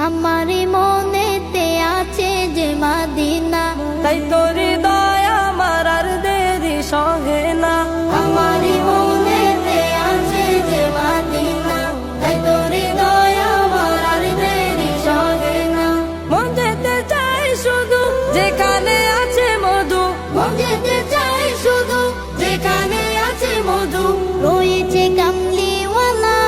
আমারি মনেতে আছে যে মদিনা, তাই তোর হৃদয় আমার আর দেরি সহে না। আমারি মনেতে আছে যে মদিনা, তাই তোর হৃদয় আমার আর দেরি সহে না। মন যেতে চাই শুধু যেখানে আছে মধু, মন যেতে চাই শুধু যেখানে আছে মধু, রয়েছে কামলিওয়ালা।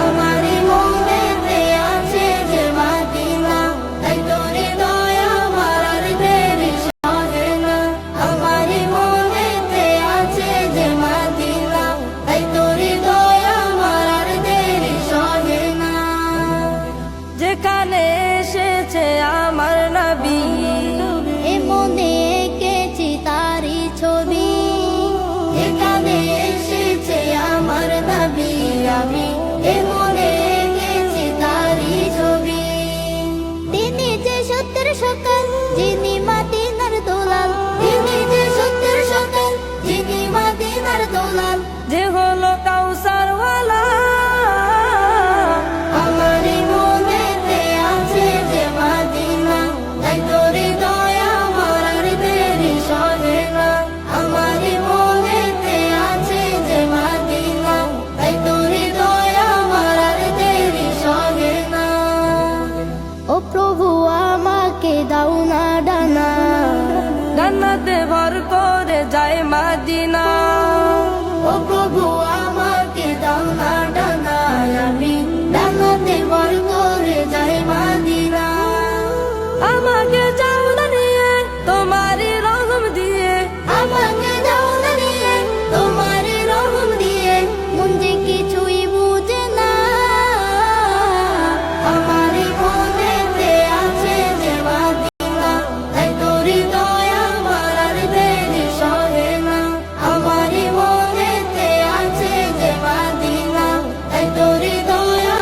আমারি মনেতে আছে যে মদিনা, তাই তোর হৃদয় আমার আর দেরি সহে না। আমারি মনেতে আছে যে মদিনা, তাই তোর হৃদয় আমার আর দেরি সহে না। যেখানে এসেছে আমার নবী, এ মনে এঁকেছি তারি ছবি, এখানে এসেছে আমার নবী, আমি এ মনে এঁকেছি তারি ছবি। তিনি যে সত্যের সকাল, যিনি মদিনার দোলাল, তিনি যে সত্যের সকাল, যিনি মদিনার দোলাল। যে হলো কাউসার ওয়ালা। আমারি মনেতে আছে যে মদিনা, তাই তোর হৃদয় আমার আর দেরি সহে না। আমারি মনেতে আছে যে মদিনা, তাই তোর হৃদয় আমার আর দেরি সহে না। ও প্রভু আমাকে দাও না ডানা, জান্নাতে ভর করে যায় মদিনা। ও প্রভু আমাকে দাও না ডানা, আমি ডানাতে ভর